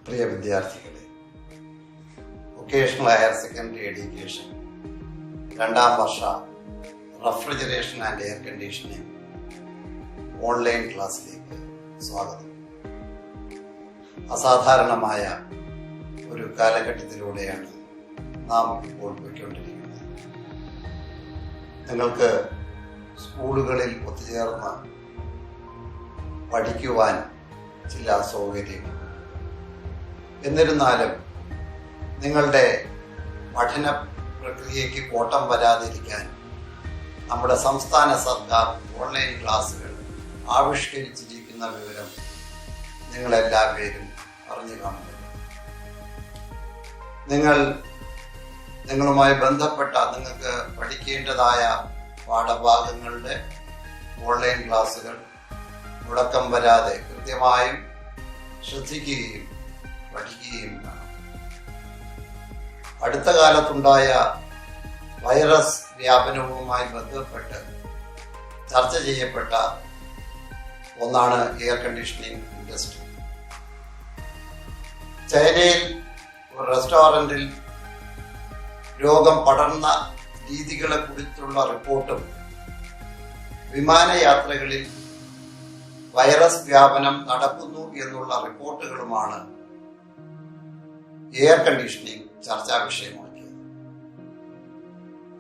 പ്രിയ വിദ്യാർത്ഥികളെ, vocational higher secondary education 2ാം Varsha refrigeration and air conditioning online ക്ലാസ്സിലേക്ക് സ്വാഗതം. അസാധാരണമായ ഒരു കാലഘട്ടത്തിലൂടെയാണ് നാം ഇപ്പോൾ പോയിക്കൊണ്ടിരിക്കുന്നത്. നിങ്ങൾക്ക് സ്കൂളുകളിൽ ഒത്തുചേർന്ന് പഠിക്കുവാൻ ചില അസൗകര്യങ്ങൾ, എന്നിരുന്നാലും നിങ്ങളുടെ പഠന പ്രക്രിയയ്ക്ക് കോട്ടം വരാതിരിക്കാൻ നമ്മുടെ സംസ്ഥാന സർക്കാർ ഓൺലൈൻ ക്ലാസുകൾ ആവിഷ്കരിച്ചിരിക്കുന്ന വിവരം നിങ്ങളെല്ലാവരും അറിഞ്ഞു കാണുന്നില്ല. നിങ്ങളുമായി ബന്ധപ്പെട്ട നിങ്ങൾക്ക് പഠിക്കേണ്ടതായ പാഠഭാഗങ്ങളുടെ ഓൺലൈൻ ക്ലാസുകൾ മുടക്കം വരാതെ കൃത്യമായും ശ്രദ്ധിക്കുകയും പഠിക്കുകയും വേണം. അടുത്ത കാലത്തുണ്ടായ വൈറസ് വ്യാപനവുമായി ബന്ധപ്പെട്ട് ചർച്ച ചെയ്യപ്പെട്ട ഒന്നാണ് എയർ കണ്ടീഷനിങ് ഇൻഡസ്ട്രി. ചൈനയിൽ ഒരു റെസ്റ്റോറൻറ്റിൽ രോഗം പടർന്ന രീതികളെ കുറിച്ചുള്ള റിപ്പോർട്ടും വിമാനയാത്രകളിൽ വൈറസ് വ്യാപനം നടക്കുന്നു എന്നുള്ള റിപ്പോർട്ടുകളുമാണ് എയർ കണ്ടീഷനിങ് ചർച്ചാ വിഷയമാക്കിയത്.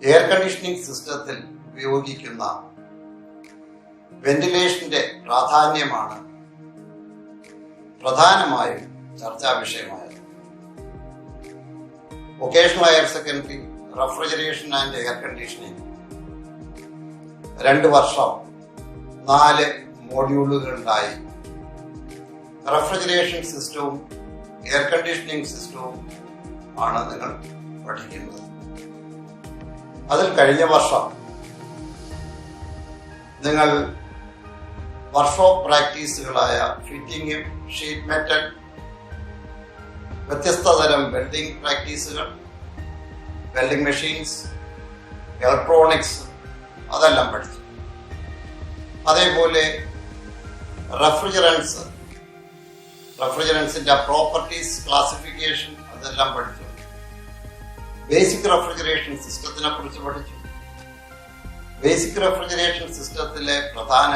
എയർ കണ്ടീഷനിങ് സിസ്റ്റത്തിൽ ഉപയോഗിക്കുന്ന വെന്റിലേഷന്റെ പ്രാധാന്യമാണ് പ്രധാനമായും ചർച്ചാ വിഷയമായത്. Vocational higher secondary refrigeration and air conditioning 2 വർഷം 4 മോഡ്യൂളുകളിലായി റെഫ്രിജറേഷൻ സിസ്റ്റവും എയർ കണ്ടീഷനിങ് സിസ്റ്റവും ആണ് നിങ്ങൾ പഠിക്കുന്നത്. അതിൽ കഴിഞ്ഞ വർഷം നിങ്ങൾ വർക്ക്ഷോപ്പ് പ്രാക്ടീസുകളായ ഫിറ്റിംഗും ഷീറ്റ് മെറ്റൽ, വ്യത്യസ്ത തരം വെൽഡിംഗ് പ്രാക്ടീസുകൾ, വെൽഡിംഗ് മെഷീൻസ്, ഇലക്ട്രോണിക്സ് അതെല്ലാം പഠിച്ചു. അതേപോലെ റെഫ്രിജറൻസിന്റെ പ്രോപ്പർട്ടീസ്, ക്ലാസിഫിക്കേഷൻ അതെല്ലാം പഠിച്ചു. ബേസിക് റെഫ്രിജറേഷൻ സിസ്റ്റത്തിനെ കുറിച്ച് പഠിച്ചു. ബേസിക് റെഫ്രിജറേഷൻ സിസ്റ്റത്തിലെ പ്രധാന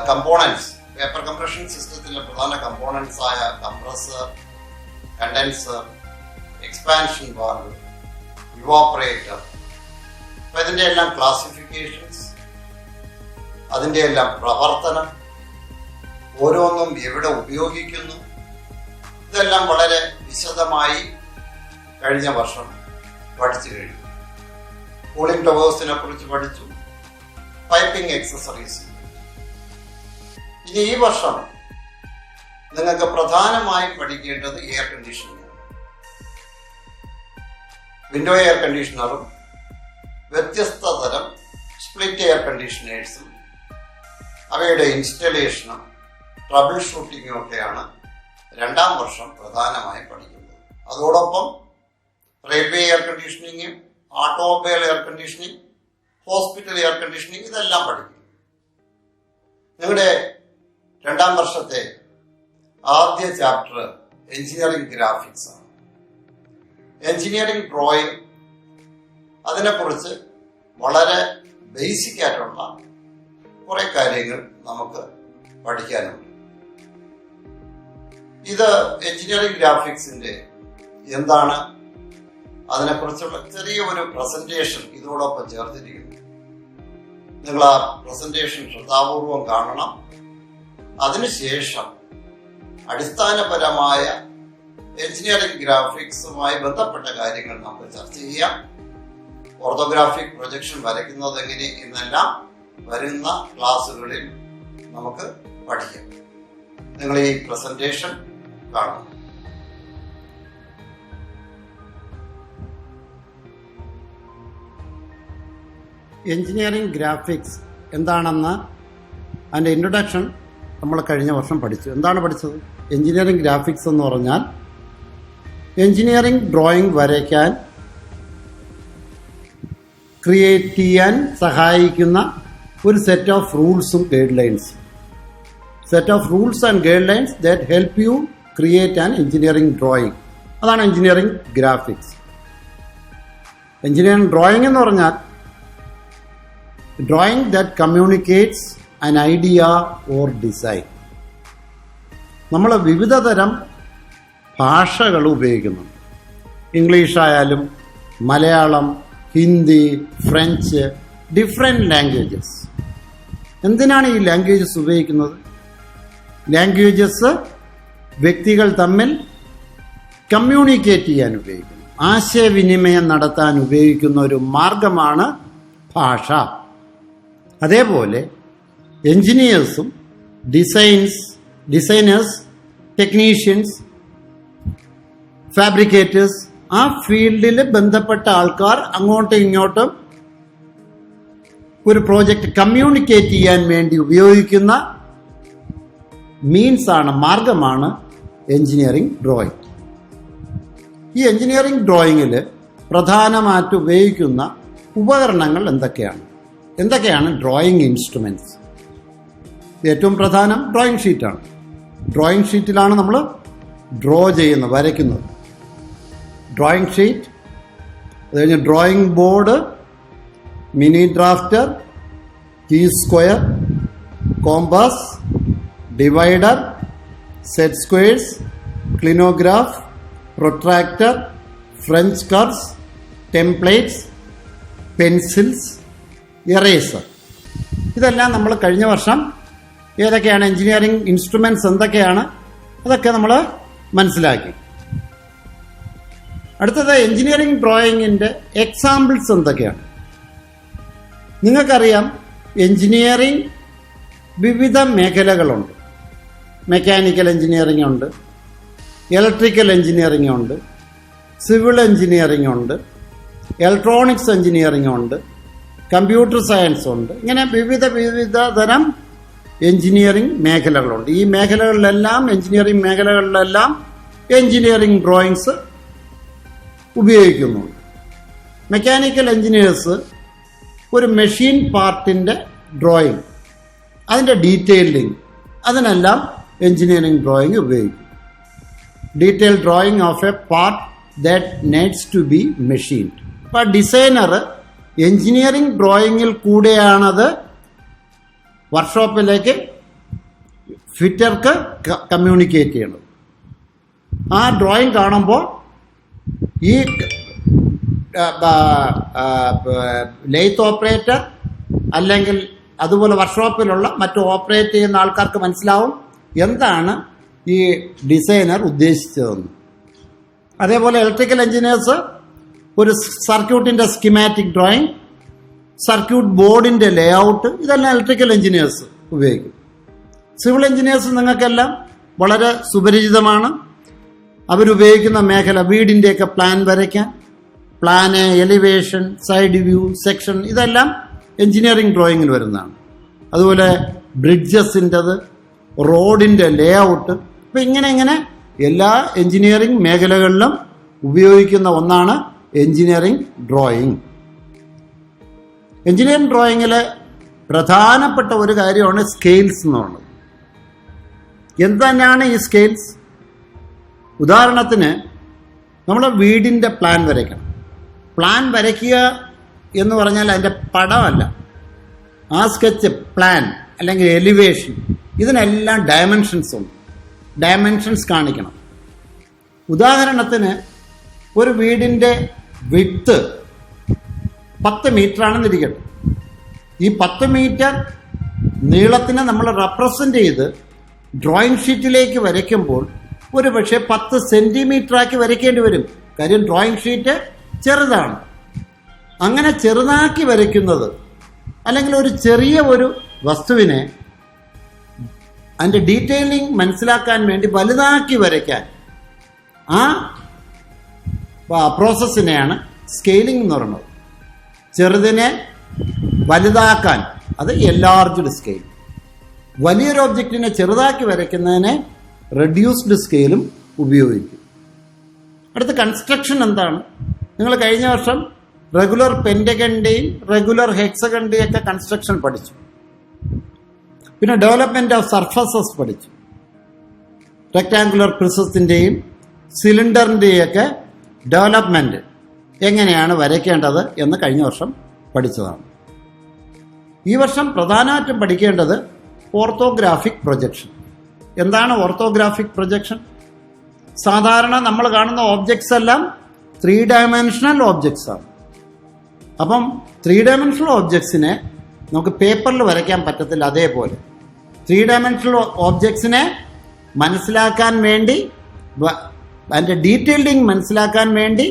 കമ്പോണൻസ്, വേപ്പർ കംപ്രഷൻ സിസ്റ്റത്തിലെ പ്രധാന കമ്പോണൻസ് ആയ compressor, condenser, expansion valve, evaporator, ഇതിന്റെ എല്ലാം ക്ലാസിഫിക്കേഷൻസ്, അതിന്റെ എല്ലാം പ്രവർത്തനം, ഓരോന്നും എവിടെ ഉപയോഗിക്കുന്നു, ഇതെല്ലാം വളരെ വിശദമായി കഴിഞ്ഞ വർഷം പഠിച്ചു കഴിഞ്ഞു. കൂളിംഗ് ടവേഴ്സിനെ കുറിച്ച് പഠിച്ചു, പൈപ്പിംഗ് എക്സസറീസ്. ഇനി ഈ വർഷം നിങ്ങൾക്ക് പ്രധാനമായും പഠിക്കേണ്ടത് എയർ കണ്ടീഷനിങ്. വിൻഡോ എയർ കണ്ടീഷണറും വ്യത്യസ്ത തരം സ്പ്ലിറ്റ് എയർ കണ്ടീഷനേഴ്സും അവയുടെ ഇൻസ്റ്റലേഷനും ട്രബിൾ ഷൂട്ടിങ്ങും ഒക്കെയാണ് 2ാം വർഷം പ്രധാനമായും പഠിക്കുന്നത്. അതോടൊപ്പം railway air conditioning, automobile air conditioning, hospital air conditioning ഇതെല്ലാം പഠിക്കും. നിങ്ങളുടെ 2ാം വർഷത്തെ ആദ്യ ചാപ്റ്റർ എഞ്ചിനീയറിംഗ് ഗ്രാഫിക്സ് ആണ്. എഞ്ചിനീയറിംഗ് ഡ്രോയിങ്, അതിനെക്കുറിച്ച് വളരെ ബേസിക് ആയിട്ടുള്ള കുറെ കാര്യങ്ങൾ നമുക്ക് പഠിക്കാനുണ്ട്. ഇത് എഞ്ചിനീയറിംഗ് ഗ്രാഫിക്സിന്റെ എന്താണ്, അതിനെക്കുറിച്ചുള്ള ചെറിയ ഒരു പ്രസന്റേഷൻ ഇതോടൊപ്പം ചേർത്തിരിക്കുന്നു. നിങ്ങൾ ആ പ്രസന്റേഷൻ ശ്രദ്ധാപൂർവം കാണണം. അതിനുശേഷം അടിസ്ഥാനപരമായ എഞ്ചിനീയറിംഗ് ഗ്രാഫിക്സുമായി ബന്ധപ്പെട്ട കാര്യങ്ങൾ നമുക്ക് ചർച്ച ചെയ്യാം. ഓർത്തോഗ്രാഫിക് പ്രൊജക്ഷൻ വരയ്ക്കുന്നത് എങ്ങനെ എന്നെല്ലാം വരുന്ന ക്ലാസ്സുകളിൽ നമുക്ക് പഠിക്കാം. നിങ്ങൾ ഈ പ്രസന്റേഷൻ കാണും. എഞ്ചിനീയറിംഗ് ഗ്രാഫിക്സ് എന്താണെന്ന് അതിൻ്റെ ഇൻട്രൊഡക്ഷൻ നമ്മൾ കഴിഞ്ഞ വർഷം പഠിച്ചു. എന്താണ് പഠിച്ചത്? എഞ്ചിനീയറിംഗ് ഗ്രാഫിക്സ് എന്ന് പറഞ്ഞാൽ എഞ്ചിനീയറിംഗ് ഡ്രോയിങ് വരയ്ക്കാൻ ക്രിയേറ്റ് ചെയ്യാൻ സഹായിക്കുന്ന ഒരു സെറ്റ് ഓഫ് റൂൾസും ഗൈഡ് ലൈൻസും. Set of rules and guidelines that help you create an engineering drawing. അതാണ് എഞ്ചിനീയറിംഗ് ഗ്രാഫിക്സ്. എഞ്ചിനീയറിംഗ് ഡ്രോയിങ് എന്ന് പറഞ്ഞാൽ drawing that communicates an idea or design. നമ്മൾ വിവിധ തരം ഭാഷകൾ ഉപയോഗിക്കുന്നുണ്ട്. ഇംഗ്ലീഷായാലും Malayalam, Hindi, French, different languages. എന്തിനാണ് ഈ ലാംഗ്വേജസ് ഉപയോഗിക്കുന്നത്? ലാംഗ്വേജസ് വ്യക്തികൾ തമ്മിൽ കമ്മ്യൂണിക്കേറ്റ് ചെയ്യാൻ ഉപയോഗിക്കുന്നു, ആശയവിനിമയം നടത്താൻ ഉപയോഗിക്കുന്ന ഒരു മാർഗമാണ് ഭാഷ. അതേപോലെ എഞ്ചിനീയേഴ്സും ഡിസൈനേഴ്സ്, ടെക്നീഷ്യൻസ്, ഫാബ്രിക്കേറ്റേഴ്സ്, ആ ഫീൽഡിൽ ബന്ധപ്പെട്ട ആൾക്കാർ അങ്ങോട്ടും ഇങ്ങോട്ടും ഒരു പ്രോജക്റ്റ് കമ്മ്യൂണിക്കേറ്റ് ചെയ്യാൻ വേണ്ടി ഉപയോഗിക്കുന്ന മാർഗമാണ് എഞ്ചിനീയറിംഗ് ഡ്രോയിങ്. ഈ എഞ്ചിനീയറിംഗ് ഡ്രോയിങ്ങിൽ പ്രധാനമായിട്ട് ഉപയോഗിക്കുന്ന ഉപകരണങ്ങൾ എന്തൊക്കെയാണ് ഡ്രോയിങ് ഇൻസ്ട്രുമെന്റ്സ്? ഏറ്റവും പ്രധാനം ഡ്രോയിങ് ഷീറ്റാണ്. ഡ്രോയിങ് ഷീറ്റിലാണ് നമ്മൾ ഡ്രോ ചെയ്യുന്നത്, വരയ്ക്കുന്നത്. ഡ്രോയിങ് ഷീറ്റ്, അത് കഴിഞ്ഞ് drawing board, mini drafter, T square, compass, divider, set squares, clinograph, protractor, French curves, templates, pencils, eraser. ഇതെല്ലാം നമ്മൾ കഴിഞ്ഞ വർഷം ഏതൊക്കെയാണ് എഞ്ചിനീയറിംഗ് ഇൻസ്ട്രുമെന്റ്സ് എന്തൊക്കെയാണ് അതൊക്കെ നമ്മൾ മനസ്സിലാക്കി. അടുത്തത് എഞ്ചിനീയറിംഗ് ഡ്രോയിങ്ങിൻ്റെ എക്സാമ്പിൾസ് എന്തൊക്കെയാണ്? നിങ്ങൾക്കറിയാം, എഞ്ചിനീയറിംഗ് വിവിധ മേഖലകളുണ്ട്. മെക്കാനിക്കൽ എഞ്ചിനീയറിംഗ് ഉണ്ട്, ഇലക്ട്രിക്കൽ എഞ്ചിനീയറിംഗ് ഉണ്ട്, സിവിൽ എഞ്ചിനീയറിംഗ് ഉണ്ട്, ഇലക്ട്രോണിക്സ് എഞ്ചിനീയറിംഗ് ഉണ്ട്, കമ്പ്യൂട്ടർ സയൻസ് ഉണ്ട്. ഇങ്ങനെ വിവിധ തരം എഞ്ചിനീയറിംഗ് മേഖലകളുണ്ട്. ഈ എഞ്ചിനീയറിംഗ് മേഖലകളിലെല്ലാം എഞ്ചിനീയറിംഗ് ഡ്രോയിങ്സ് ഉപയോഗിക്കുന്നുണ്ട്. മെക്കാനിക്കൽ എഞ്ചിനീയേഴ്സ് ഒരു മെഷീൻ പാർട്ടിൻ്റെ ഡ്രോയിങ്, അതിൻ്റെ ഡീറ്റെയിലിംഗ്, അതിനെല്ലാം എഞ്ചിനീയറിംഗ് ഡ്രോയിങ് ഉപയോഗിക്കും. Detail drawing of a part that needs to be machined. അപ്പോൾ ഡിസൈനർ എഞ്ചിനീയറിംഗ് ഡ്രോയിങ്ങിൽ കൂടെയാണത് വർക്ക്ഷോപ്പിലേക്ക് ഫിറ്റർക്ക് കമ്മ്യൂണിക്കേറ്റ് ചെയ്യണം. ആ ഡ്രോയിങ് കാണുമ്പോൾ ഈ ലെയ്ത്ത് ഓപ്പറേറ്റർ അല്ലെങ്കിൽ അതുപോലെ വർക്ക്ഷോപ്പിലുള്ള മറ്റു ഓപ്പറേറ്റ് ചെയ്യുന്ന ആൾക്കാർക്ക് മനസ്സിലാവും എന്താണ് ഈ ഡിസൈനർ ഉദ്ദേശിച്ചതെന്ന്. അതേപോലെ ഇലക്ട്രിക്കൽ എഞ്ചിനീയേഴ്സ് ഒരു സർക്യൂട്ടിൻ്റെ സ്കിമാറ്റിക് ഡ്രോയിങ്, സർക്യൂട്ട് ബോർഡിൻ്റെ ലേഔട്ട്, ഇതെല്ലാം ഇലക്ട്രിക്കൽ എഞ്ചിനീയേഴ്സ് ഉപയോഗിക്കും. സിവിൽ എഞ്ചിനീയേഴ്സ് നിങ്ങൾക്കെല്ലാം വളരെ സുപരിചിതമാണ്. അവരുപയോഗിക്കുന്ന മേഖല വീടിൻ്റെയൊക്കെ പ്ലാൻ വരയ്ക്കാൻ, plan, elevation, side view, section, ഇതെല്ലാം എഞ്ചിനീയറിംഗ് ഡ്രോയിങ്ങിൽ വരുന്നതാണ്. അതുപോലെ ബ്രിഡ്ജസിൻ്റെത്, റോഡിൻ്റെ ലേഔട്ട്. അപ്പം ഇങ്ങനെ എല്ലാ എഞ്ചിനീയറിംഗ് മേഖലകളിലും ഉപയോഗിക്കുന്ന ഒന്നാണ് എഞ്ചിനീയറിംഗ് ഡ്രോയിങ്. എഞ്ചിനീയറിംഗ് ഡ്രോയിങ്ങിൽ പ്രധാനപ്പെട്ട ഒരു കാര്യമാണ് സ്കെയിൽസ് എന്ന് പറയുന്നത്. എന്താണ് ഈ സ്കെയിൽസ്? ഉദാഹരണത്തിന് നമ്മൾ വീടിൻ്റെ പ്ലാൻ വരയ്ക്കണം. പ്ലാൻ വരയ്ക്കുക എന്ന് പറഞ്ഞാൽ അതിൻ്റെ പടമല്ല, ആ സ്കെച്ച്, പ്ലാൻ അല്ലെങ്കിൽ എലിവേഷൻ, ഇതിനെല്ലാം ഡയമെൻഷൻസ് ഉണ്ട്. ഡയമെൻഷൻസ് കാണിക്കണം. ഉദാഹരണത്തിന് ഒരു വീടിൻ്റെ വിഡ്ത്ത് 10 മീറ്ററാണെന്ന് ഇരിക്കട്ടെ. ഈ 10 മീറ്റർ നീളത്തിനെ നമ്മൾ റെപ്രസെൻ്റ് ചെയ്ത് ഡ്രോയിങ് ഷീറ്റിലേക്ക് വരയ്ക്കുമ്പോൾ ഒരു പക്ഷേ 10 സെൻറ്റിമീറ്ററാക്കി വരയ്ക്കേണ്ടി വരും. കാര്യം ഡ്രോയിങ് ഷീറ്റ് ചെറുതാണ്. അങ്ങനെ ചെറുതാക്കി വരയ്ക്കുന്നത്, അല്ലെങ്കിൽ ഒരു ചെറിയ ഒരു വസ്തുവിനെ അതിൻ്റെ ഡീറ്റെയിലിംഗ് മനസ്സിലാക്കാൻ വേണ്ടി വലുതാക്കി വരയ്ക്കാൻ, ആ പ്രോസസ്സിനെയാണ് സ്കെയിലിംഗ് എന്ന് പറയുന്നത്. ചെറുതിനെ വലുതാക്കാൻ അത് എൻലാർജ്ഡ് സ്കെയിൽ. വലിയൊരു ഒബ്ജക്റ്റിനെ ചെറുതാക്കി വരയ്ക്കുന്നതിനെ റെഡ്യൂസ്ഡ് സ്കെയിലും ഉപയോഗിക്കും. അടുത്ത കൺസ്ട്രക്ഷൻ എന്താണ്? നിങ്ങൾ കഴിഞ്ഞ വർഷം റെഗുലർ പെൻറ്റഗണിൻ്റെയും റെഗുലർ ഹെക്സഗണിൻ്റെയും ഒക്കെ കൺസ്ട്രക്ഷൻ പഠിച്ചു. പിന്നെ ഡെവലപ്മെൻറ്റ് ഓഫ് സർഫസസ് പഠിച്ചു. റെക്ടാങ്കുലർ പ്രിസത്തിൻ്റെയും സിലിണ്ടറിൻ്റെയൊക്കെ ഡെവലപ്മെൻറ്റ് എങ്ങനെയാണ് വരയ്ക്കേണ്ടത് എന്ന് കഴിഞ്ഞ വർഷം പഠിച്ചതാണ്. ഈ വർഷം പ്രധാനമായിട്ടും പഠിക്കേണ്ടത് ഓർത്തോഗ്രാഫിക് പ്രൊജക്ഷൻ. എന്താണ് ഓർത്തോഗ്രാഫിക് പ്രൊജക്ഷൻ? സാധാരണ നമ്മൾ കാണുന്ന ഓബ്ജക്ട്സ് എല്ലാം 3 ഡയമെൻഷണൽ ഓബ്ജക്ട്സ് ആണ്. അപ്പം 3 ഡയമെൻഷണൽ ഓബ്ജക്ട്സിനെ നമുക്ക് പേപ്പറിൽ വരയ്ക്കാൻ പറ്റത്തില്ല. അതേപോലെ 3 ഡയമെൻഷണൽ ഓബ്ജക്ട്സിനെ മനസ്സിലാക്കാൻ വേണ്ടി, അതിൻ്റെ ഡീറ്റെയിലിംഗ് മനസ്സിലാക്കാൻ വേണ്ടി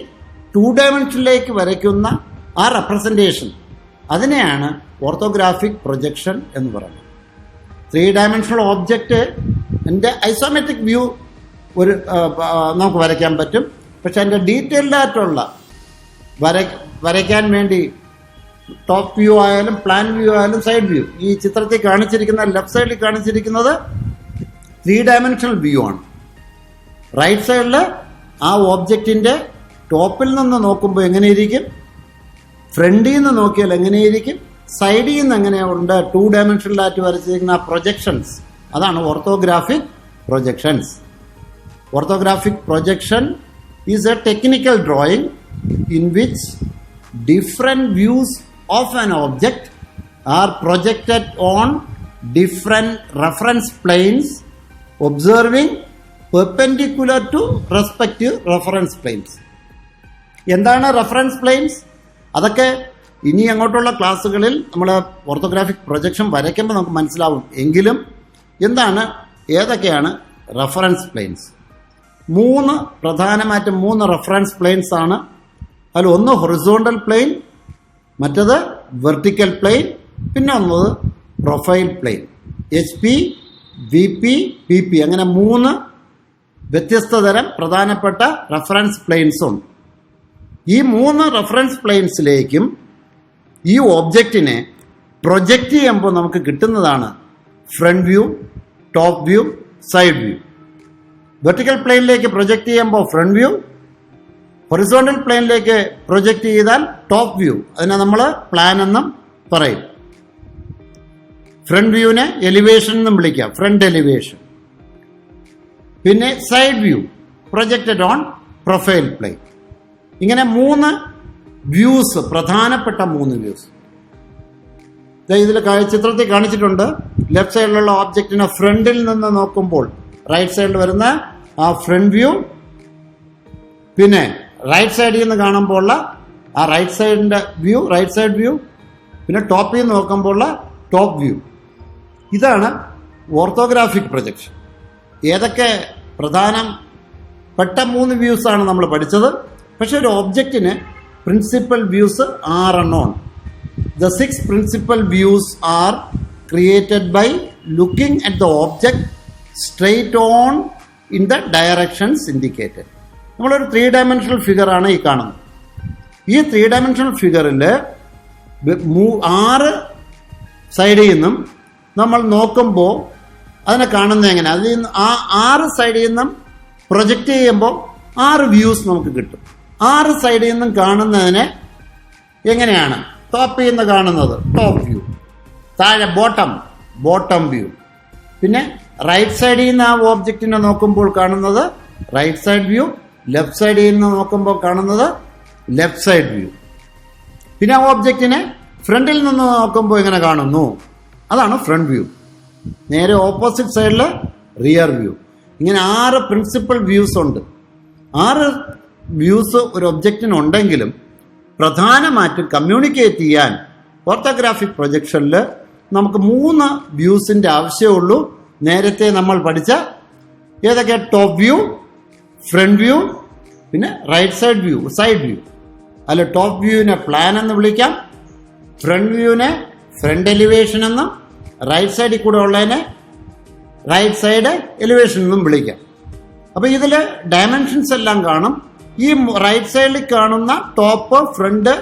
2 ഡയമെൻഷനിലേക്ക് വരയ്ക്കുന്ന ആ റെപ്രസെൻറ്റേഷൻ, അതിനെയാണ് ഓർത്തോഗ്രാഫിക് പ്രൊജക്ഷൻ എന്ന് പറയുന്നത്. 3 ഡയമെൻഷണൽ ഓബ്ജക്റ്റ് എൻ്റെ ഐസോമെട്രിക് വ്യൂ നമുക്ക് വരയ്ക്കാൻ പറ്റും. പക്ഷെ അതിൻ്റെ ഡീറ്റെയിൽഡ് ആയിട്ടുള്ള വരയ്ക്കാൻ വേണ്ടി ടോപ്പ് വ്യൂ ആയാലും പ്ലാൻ വ്യൂ ആയാലും സൈഡ് വ്യൂ, ഈ ചിത്രത്തിൽ കാണിച്ചിരിക്കുന്ന ലെഫ്റ്റ് സൈഡിൽ കാണിച്ചിരിക്കുന്നത് 3 ഡയമെൻഷണൽ വ്യൂ ആണ്. റൈറ്റ് സൈഡിൽ ആ ഓബ്ജക്റ്റിൻ്റെ ടോപ്പിൽ നിന്ന് നോക്കുമ്പോൾ എങ്ങനെയിരിക്കും, ഫ്രണ്ടിൽ നിന്ന് നോക്കിയാൽ എങ്ങനെയിരിക്കും, സൈഡിൽ നിന്ന് എങ്ങനെയുണ്ട്, 2 ഡയമെൻഷനിലായിട്ട് വരച്ചിരിക്കുന്ന പ്രൊജക്ഷൻസ്, അതാണ് orthographic projections. Orthographic projection is A technical drawing in which different views of an object are projected on different reference planes observing perpendicular to respective reference planes. എന്താണ് റെഫറൻസ് പ്ലെയിൻസ്? അതൊക്കെ ഇനി അങ്ങോട്ടുള്ള ക്ലാസ്സുകളിൽ നമ്മൾ ഓർത്തോഗ്രാഫിക് പ്രൊജക്ഷൻ വരയ്ക്കുമ്പോൾ നമുക്ക് മനസ്സിലാവും. എങ്കിലും ഏതൊക്കെയാണ് റെഫറൻസ് പ്ലെയിൻസ്? പ്രധാനമായിട്ടും 3 റെഫറൻസ് പ്ലെയിൻസ് ആണ്. അതിൽ ഒന്ന് ഹൊറിസോണ്ടൽ പ്ലെയിൻ, മറ്റത് വെർട്ടിക്കൽ പ്ലെയിൻ, പിന്നെ ഒന്നത് profile plane. HP, VP, PP, അങ്ങനെ 3 വ്യത്യസ്ത തരം പ്രധാനപ്പെട്ട റെഫറൻസ് പ്ലെയിൻസ് ഉണ്ട്. ഈ 3 റെഫറൻസ് പ്ലെയിൻസിലേക്കും ഈ ഓബ്ജക്റ്റിനെ പ്രൊജക്റ്റ് ചെയ്യുമ്പോൾ നമുക്ക് കിട്ടുന്നതാണ് front view, top view, side view. Vertical പ്ലെയിനിലേക്ക് പ്രൊജക്റ്റ് ചെയ്യുമ്പോൾ ഫ്രണ്ട് വ്യൂ, ഹൊറിസോണ്ടൽ പ്ലെയിനിലേക്ക് പ്രൊജക്റ്റ് ചെയ്താൽ ടോപ്പ് വ്യൂ. അതിനെ നമ്മൾ പ്ലാൻ എന്നും പറയും. ഫ്രണ്ട് വ്യൂവിനെ എലിവേഷൻ എന്നും വിളിക്കാം, ഫ്രണ്ട് എലിവേഷൻ. പിന്നെ side view projected on profile plane. ഇങ്ങനെ 3 വ്യൂസ്, പ്രധാനപ്പെട്ട 3 വ്യൂസ് ഇതിൽ ചിത്രത്തിൽ കാണിച്ചിട്ടുണ്ട്. ലെഫ്റ്റ് സൈഡിലുള്ള ഓബ്ജക്റ്റിനെ ഫ്രണ്ടിൽ നിന്ന് നോക്കുമ്പോൾ റൈറ്റ് സൈഡിൽ വരുന്ന ആ ഫ്രണ്ട് വ്യൂ, പിന്നെ റൈറ്റ് സൈഡിൽ നിന്ന് കാണുമ്പോൾ ഉള്ള ആ റൈറ്റ് സൈഡിൻ്റെ വ്യൂ, റൈറ്റ് സൈഡ് വ്യൂ, പിന്നെ ടോപ്പിൽ നിന്ന് നോക്കുമ്പോൾ ഉള്ള ടോപ്പ് വ്യൂ. ഇതാണ് ഓർത്തോഗ്രാഫിക് പ്രൊജക്ഷൻ. ഏതൊക്കെ പ്രധാനപ്പെട്ട 3 വ്യൂസാണ് നമ്മൾ പഠിച്ചത്. പക്ഷെ ഒരു ഒബ്ജക്റ്റിന് പ്രിൻസിപ്പൽ വ്യൂസ് 6 എണ്ണം. The 6 principal views are created by looking at the object straight on in the directions indicated. നമ്മളൊരു 3 ഡയമെൻഷണൽ ഫിഗറാണ് ഈ കാണുന്നത്. ഈ 3 ഡയമെൻഷണൽ ഫിഗറിൽ 6 സൈഡിൽ നിന്നും നമ്മൾ നോക്കുമ്പോൾ അതിനെ കാണുന്നത് എങ്ങനെ? അതിൽ നിന്ന് ആ 6 സൈഡിൽ നിന്നും പ്രൊജക്റ്റ് ചെയ്യുമ്പോൾ 6 വ്യൂസ് നമുക്ക് കിട്ടും. 6 സൈഡിൽ നിന്നും കാണുന്നതിനെ എങ്ങനെയാണ്? ടോപ്പിൽ നിന്ന് കാണുന്നത് ടോപ്പ് വ്യൂ, താഴെ ബോട്ടം വ്യൂ, പിന്നെ റൈറ്റ് സൈഡിൽ നിന്ന് ആ ഓബ്ജക്റ്റിനെ നോക്കുമ്പോൾ കാണുന്നത് റൈറ്റ് സൈഡ് വ്യൂ, ലെഫ്റ്റ് സൈഡിൽ നിന്ന് നോക്കുമ്പോൾ കാണുന്നത് ലെഫ്റ്റ് സൈഡ് വ്യൂ. പിന്നെ ആ ഓബ്ജക്റ്റിനെ ഫ്രണ്ടിൽ നിന്ന് നോക്കുമ്പോൾ എങ്ങനെ കാണുന്നു? അതാണ് ഫ്രണ്ട് വ്യൂ. നേരെ ഓപ്പോസിറ്റ് സൈഡിൽ റിയർ വ്യൂ. ഇങ്ങനെ 6 പ്രിൻസിപ്പൽ വ്യൂസ് ഉണ്ട്. 6 വ്യൂസ് ഒരു ഒബ്ജക്റ്റിനുണ്ടെങ്കിലും പ്രധാനമായിട്ടും കമ്മ്യൂണിക്കേറ്റ് ചെയ്യാൻ ഓർത്തോഗ്രാഫിക് പ്രൊജക്ഷനിൽ നമുക്ക് 3 വ്യൂസിൻ്റെ ആവശ്യമുള്ളൂ. നേരത്തെ നമ്മൾ പഠിച്ച ഏതൊക്കെ? ടോപ്പ് വ്യൂ, ഫ്രണ്ട് വ്യൂ, പിന്നെ right side view, side view. അല്ല, ടോപ്പ് വ്യൂവിനെ പ്ലാൻ എന്ന് വിളിക്കാം, ഫ്രണ്ട് വ്യൂവിനെ ഫ്രണ്ട് എലിവേഷൻ എന്നും, റൈറ്റ് സൈഡിൽ കൂടെ ഉള്ളതിനെ റൈറ്റ് സൈഡ് എലിവേഷൻ എന്നും വിളിക്കാം. അപ്പോൾ ഇതിൽ ഡയമെൻഷൻസ് എല്ലാം കാണും. ഈ റൈറ്റ് സൈഡിൽ കാണുന്ന ടോപ്പ്, ഫ്രണ്ട്,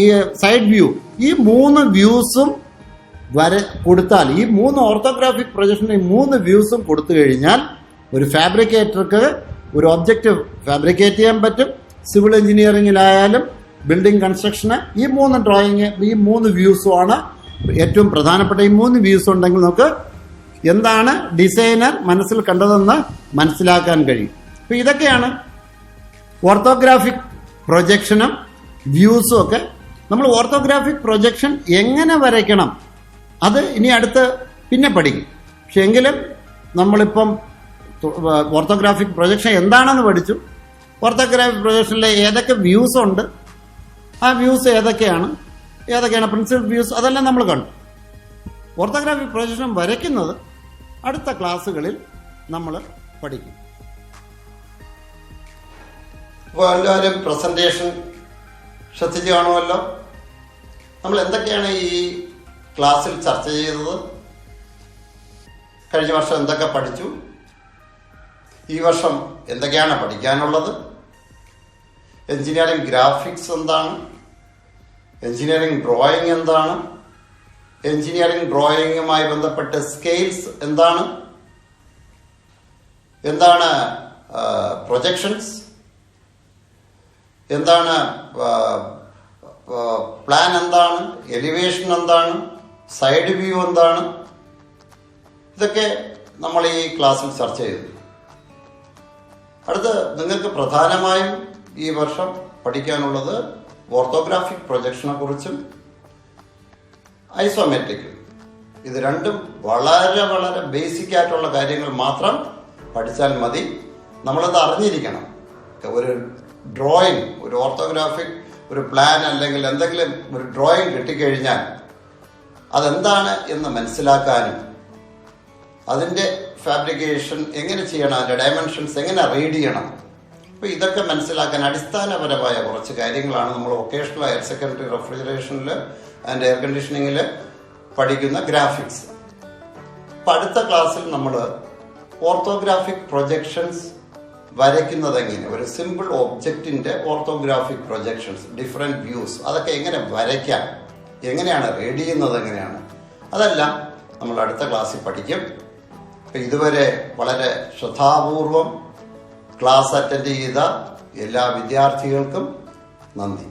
ഈ സൈഡ് വ്യൂ, ഈ 3 വ്യൂസും കൊടുത്താൽ, ഈ 3 ഓർത്തോഗ്രാഫിക് പ്രൊജക്ഷന് ഈ 3 വ്യൂസും കൊടുത്തു കഴിഞ്ഞാൽ ഒരു ഫാബ്രിക്കേറ്റർക്ക് ഒരു ഒബ്ജക്റ്റ് ഫാബ്രിക്കേറ്റ് ചെയ്യാൻ പറ്റും. സിവിൽ എഞ്ചിനീയറിംഗിലായാലും ബിൽഡിംഗ് കൺസ്ട്രക്ഷന് ഈ 3 വ്യൂസുമാണ് ഏറ്റവും പ്രധാനപ്പെട്ട. ഈ 3 വ്യൂസ് ഉണ്ടെങ്കിൽ നമുക്ക് എന്താണ് ഡിസൈനർ മനസ്സിൽ കണ്ടതെന്ന് മനസ്സിലാക്കാൻ കഴിയും. അപ്പൊ ഇതൊക്കെയാണ് ഓർത്തോഗ്രാഫിക് പ്രൊജക്ഷനും വ്യൂസും ഒക്കെ. നമ്മൾ ഓർത്തോഗ്രാഫിക് പ്രൊജക്ഷൻ എങ്ങനെ വരയ്ക്കണം അത് ഇനി അടുത്ത് പിന്നെ പഠിക്കും. പക്ഷെ എങ്കിലും നമ്മളിപ്പം ഓർത്തോഗ്രാഫിക് പ്രൊജക്ഷൻ എന്താണെന്ന് പഠിച്ചു. ഓർത്തോഗ്രാഫിക് പ്രൊജക്ഷനിലെ ഏതൊക്കെ വ്യൂസ് ഉണ്ട്, ആ വ്യൂസ് ഏതൊക്കെയാണ് പ്രിൻസിപ്പൽ വ്യൂസ്, അതെല്ലാം നമ്മൾ കണ്ടു. ഓർത്തോഗ്രാഫിക് പ്രൊജക്ഷൻ വരയ്ക്കുന്നത് അടുത്ത ക്ലാസ്സുകളിൽ നമ്മൾ പഠിക്കും. അപ്പോൾ എല്ലാവരും പ്രസന്റേഷൻ ശ്രദ്ധിച്ചു കാണുമല്ലോ. നമ്മൾ എന്തൊക്കെയാണ് ഈ ക്ലാസ്സിൽ ചർച്ച ചെയ്തത്, കഴിഞ്ഞ വർഷം എന്തൊക്കെ പഠിച്ചു, ഈ വർഷം എന്തൊക്കെയാണ് പഠിക്കാനുള്ളത്, എഞ്ചിനീയറിംഗ് ഗ്രാഫിക്സ് എന്താണ്, എഞ്ചിനീയറിംഗ് ഡ്രോയിങ് എന്താണ്, എഞ്ചിനീയറിംഗ് ഡ്രോയിങ്ങുമായി ബന്ധപ്പെട്ട് സ്കെയിൽസ് എന്താണ്, എന്താണ് പ്രൊജക്ഷൻസ്, എന്താണ് പ്ലാൻ, എന്താണ് എലിവേഷൻ, എന്താണ് സൈഡ് വ്യൂ, എന്താണ്, ഇതൊക്കെ നമ്മൾ ഈ ക്ലാസ്സിൽ ചർച്ച ചെയ്തു. അടുത്ത് നിങ്ങൾക്ക് പ്രധാനമായും ഈ വർഷം പഠിക്കാനുള്ളത് ഓർത്തോഗ്രാഫിക് പ്രൊജക്ഷനെ കുറിച്ചും ഐസോമെട്രിക്കും. ഇത് രണ്ടും വളരെ വളരെ ബേസിക് ആയിട്ടുള്ള കാര്യങ്ങൾ മാത്രം പഠിച്ചാൽ മതി. നമ്മളത് അറിഞ്ഞിരിക്കണം. ഒരു ഡ്രോയിങ്, ഒരു ഓർത്തോഗ്രാഫിക് ഒരു പ്ലാൻ അല്ലെങ്കിൽ എന്തെങ്കിലും ഒരു ഡ്രോയിങ് കിട്ടിക്കഴിഞ്ഞാൽ അതെന്താണ് എന്ന് മനസ്സിലാക്കാനും അതിൻ്റെ ഫാബ്രിക്കേഷൻ എങ്ങനെ ചെയ്യണം, അതിൻ്റെ ഡയമെൻഷൻസ് എങ്ങനെ റീഡ് ചെയ്യണം, അപ്പോൾ ഇതൊക്കെ മനസ്സിലാക്കാൻ അടിസ്ഥാനപരമായ കുറച്ച് കാര്യങ്ങളാണ് നമ്മൾ വൊക്കേഷണൽ ഹയർ സെക്കൻഡറി റെഫ്രിജറേഷനിൽ ആൻഡ് എയർ കണ്ടീഷനിങ്ങിൽ പഠിക്കുന്ന ഗ്രാഫിക്സ്. അപ്പം അടുത്ത ക്ലാസ്സിൽ നമ്മൾ ഓർത്തോഗ്രാഫിക് പ്രൊജക്ഷൻസ് വരയ്ക്കുന്നത് എങ്ങനെ, ഒരു സിമ്പിൾ ഒബ്ജക്റ്റിൻ്റെ ഓർത്തോഗ്രാഫിക് പ്രൊജക്ഷൻസ്, ഡിഫറെൻറ്റ് വ്യൂസ്, അതൊക്കെ എങ്ങനെ വരയ്ക്കാം, എങ്ങനെയാണ് റീഡ് ചെയ്യുന്നത്, എങ്ങനെയാണ്, അതെല്ലാം നമ്മൾ അടുത്ത ക്ലാസ്സിൽ പഠിക്കും. അപ്പം ഇതുവരെ വളരെ ശ്രദ്ധാപൂർവം ക്ലാസ് അറ്റൻഡ് ചെയ്ത എല്ലാ വിദ്യാർത്ഥികൾക്കും നന്ദി.